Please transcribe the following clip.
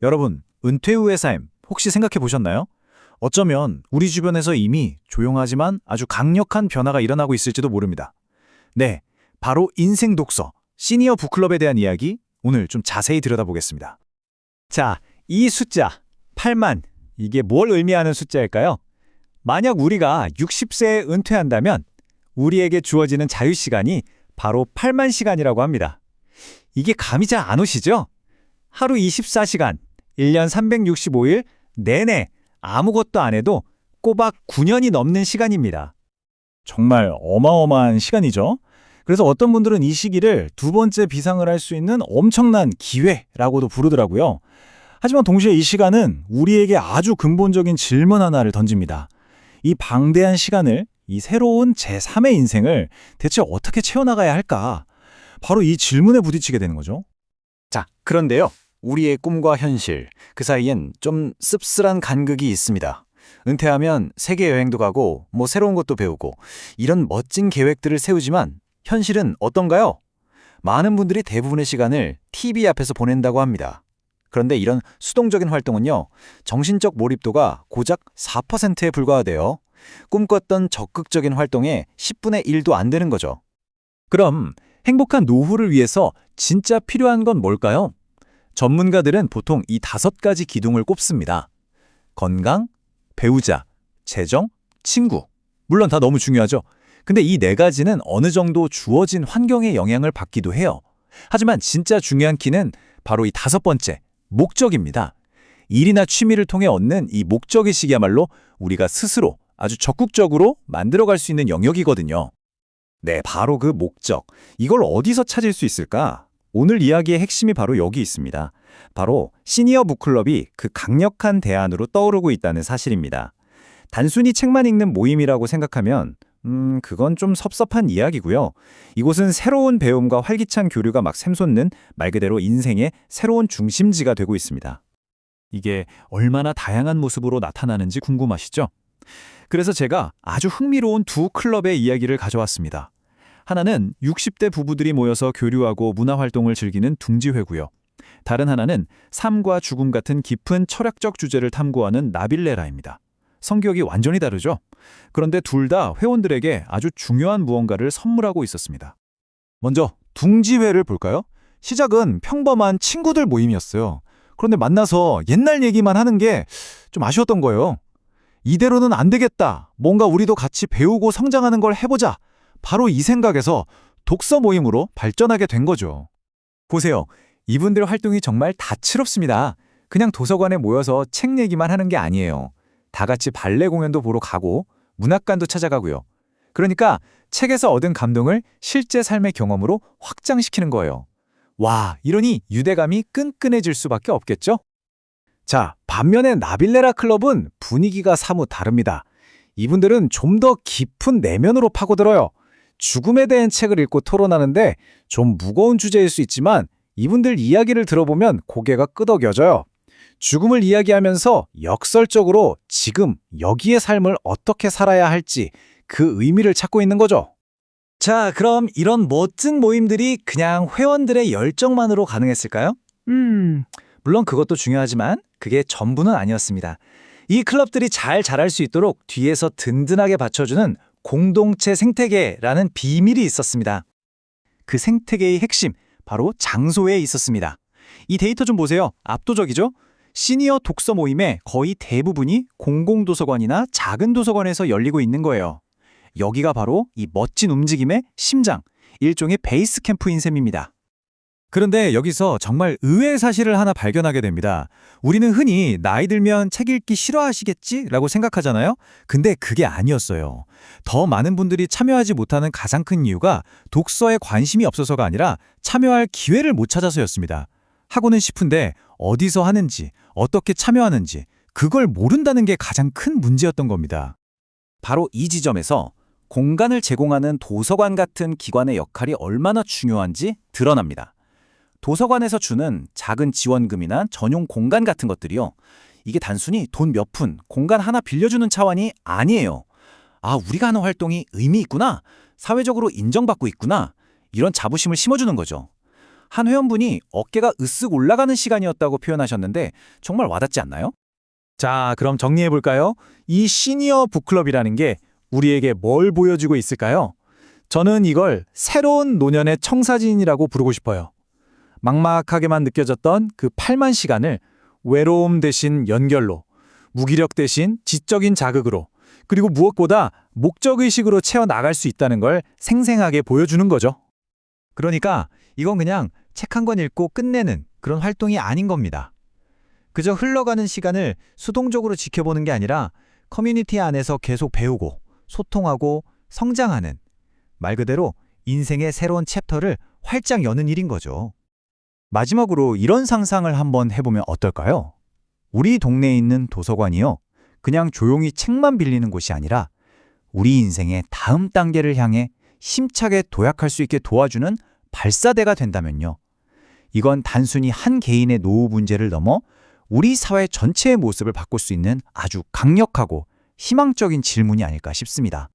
여러분, 은퇴 후의 삶 혹시 생각해 보셨나요? 어쩌면 우리 주변에서 이미 조용하지만 아주 강력한 변화가 일어나고 있을지도 모릅니다. 네, 바로 인생 독서, 시니어 북클럽에 대한 이야기 오늘 좀 자세히 들여다보겠습니다. 자, 이 숫자 8만, 이게 뭘 의미하는 숫자일까요? 만약 우리가 60세에 은퇴한다면 우리에게 주어지는 자유시간이 바로 8만 시간이라고 합니다. 이게 감이 잘 안 오시죠? 하루 24시간, 1년 365일 내내 아무것도 안 해도 꼬박 9년이 넘는 시간입니다. 정말 어마어마한 시간이죠. 그래서 어떤 분들은 이 시기를 두 번째 비상을 할 수 있는 엄청난 기회라고도 부르더라고요. 하지만 동시에 이 시간은 우리에게 아주 근본적인 질문 하나를 던집니다. 이 방대한 시간을, 이 새로운 제3의 인생을 대체 어떻게 채워나가야 할까? 바로 이 질문에 부딪히게 되는 거죠. 자, 그런데요. 우리의 꿈과 현실, 그 사이엔 좀 씁쓸한 간극이 있습니다. 은퇴하면 세계 여행도 가고 새로운 것도 배우고 이런 멋진 계획들을 세우지만 현실은 어떤가요? 많은 분들이 대부분의 시간을 TV 앞에서 보낸다고 합니다. 그런데 이런 수동적인 활동은요, 정신적 몰입도가 고작 4%에 불과하대요. 꿈꿨던 적극적인 활동의 10분의 1도 안 되는 거죠. 그럼 행복한 노후를 위해서 진짜 필요한 건 뭘까요? 전문가들은 보통 이 5가지 기둥을 꼽습니다. 건강, 배우자, 재정, 친구. 물론 다 너무 중요하죠. 근데 이 4가지는 어느 정도 주어진 환경의 영향을 받기도 해요. 하지만 진짜 중요한 키는 바로 이 5번째, 목적입니다. 일이나 취미를 통해 얻는 이 목적의식이야말로 우리가 스스로 아주 적극적으로 만들어갈 수 있는 영역이거든요. 네, 바로 그 목적. 이걸 어디서 찾을 수 있을까? 오늘 이야기의 핵심이 바로 여기 있습니다. 바로 시니어 북클럽이 그 강력한 대안으로 떠오르고 있다는 사실입니다. 단순히 책만 읽는 모임이라고 생각하면 그건 좀 섭섭한 이야기고요. 이곳은 새로운 배움과 활기찬 교류가 막 샘솟는 말 그대로 인생의 새로운 중심지가 되고 있습니다. 이게 얼마나 다양한 모습으로 나타나는지 궁금하시죠? 그래서 제가 아주 흥미로운 두 클럽의 이야기를 가져왔습니다. 하나는 60대 부부들이 모여서 교류하고 문화활동을 즐기는 둥지회고요. 다른 하나는 삶과 죽음 같은 깊은 철학적 주제를 탐구하는 나빌레라입니다. 성격이 완전히 다르죠? 그런데 둘 다 회원들에게 아주 중요한 무언가를 선물하고 있었습니다. 먼저 둥지회를 볼까요? 시작은 평범한 친구들 모임이었어요. 그런데 만나서 옛날 얘기만 하는 게 좀 아쉬웠던 거예요. 이대로는 안 되겠다. 뭔가 우리도 같이 배우고 성장하는 걸 해보자. 바로 이 생각에서 독서 모임으로 발전하게 된 거죠. 보세요. 이분들 활동이 정말 다채롭습니다. 그냥 도서관에 모여서 책 얘기만 하는 게 아니에요. 다 같이 발레 공연도 보러 가고 문학관도 찾아가고요. 그러니까 책에서 얻은 감동을 실제 삶의 경험으로 확장시키는 거예요. 와, 이러니 유대감이 끈끈해질 수밖에 없겠죠? 자, 반면에 나빌레라 클럽은 분위기가 사뭇 다릅니다. 이분들은 좀 더 깊은 내면으로 파고들어요. 죽음에 대한 책을 읽고 토론하는데 좀 무거운 주제일 수 있지만 이분들 이야기를 들어보면 고개가 끄덕여져요. 죽음을 이야기하면서 역설적으로 지금 여기의 삶을 어떻게 살아야 할지 그 의미를 찾고 있는 거죠. 자, 그럼 이런 멋진 모임들이 그냥 회원들의 열정만으로 가능했을까요? 물론 그것도 중요하지만 그게 전부는 아니었습니다. 이 클럽들이 잘 자랄 수 있도록 뒤에서 든든하게 받쳐주는 공동체 생태계라는 비밀이 있었습니다. 그 생태계의 핵심, 바로 장소에 있었습니다. 이 데이터 좀 보세요. 압도적이죠? 시니어 독서 모임의 거의 대부분이 공공도서관이나 작은 도서관에서 열리고 있는 거예요. 여기가 바로 이 멋진 움직임의 심장, 일종의 베이스 캠프인 셈입니다. 그런데 여기서 정말 의외의 사실을 하나 발견하게 됩니다. 우리는 흔히 나이 들면 책 읽기 싫어하시겠지라고 생각하잖아요. 근데 그게 아니었어요. 더 많은 분들이 참여하지 못하는 가장 큰 이유가 독서에 관심이 없어서가 아니라 참여할 기회를 못 찾아서였습니다. 하고는 싶은데 어디서 하는지, 어떻게 참여하는지 그걸 모른다는 게 가장 큰 문제였던 겁니다. 바로 이 지점에서 공간을 제공하는 도서관 같은 기관의 역할이 얼마나 중요한지 드러납니다. 도서관에서 주는 작은 지원금이나 전용 공간 같은 것들이요. 이게 단순히 돈 몇 푼, 공간 하나 빌려주는 차원이 아니에요. 아, 우리가 하는 활동이 의미 있구나. 사회적으로 인정받고 있구나. 이런 자부심을 심어주는 거죠. 한 회원분이 어깨가 으쓱 올라가는 시간이었다고 표현하셨는데 정말 와닿지 않나요? 자, 그럼 정리해볼까요? 이 시니어 북클럽이라는 게 우리에게 뭘 보여주고 있을까요? 저는 이걸 새로운 노년의 청사진이라고 부르고 싶어요. 막막하게만 느껴졌던 그 8만 시간을 외로움 대신 연결로, 무기력 대신 지적인 자극으로, 그리고 무엇보다 목적의식으로 채워나갈 수 있다는 걸 생생하게 보여주는 거죠. 그러니까 이건 그냥 책 한 권 읽고 끝내는 그런 활동이 아닌 겁니다. 그저 흘러가는 시간을 수동적으로 지켜보는 게 아니라 커뮤니티 안에서 계속 배우고 소통하고 성장하는, 말 그대로 인생의 새로운 챕터를 활짝 여는 일인 거죠. 마지막으로 이런 상상을 한번 해보면 어떨까요? 우리 동네에 있는 도서관이요, 그냥 조용히 책만 빌리는 곳이 아니라 우리 인생의 다음 단계를 향해 힘차게 도약할 수 있게 도와주는 발사대가 된다면요. 이건 단순히 한 개인의 노후 문제를 넘어 우리 사회 전체의 모습을 바꿀 수 있는 아주 강력하고 희망적인 질문이 아닐까 싶습니다.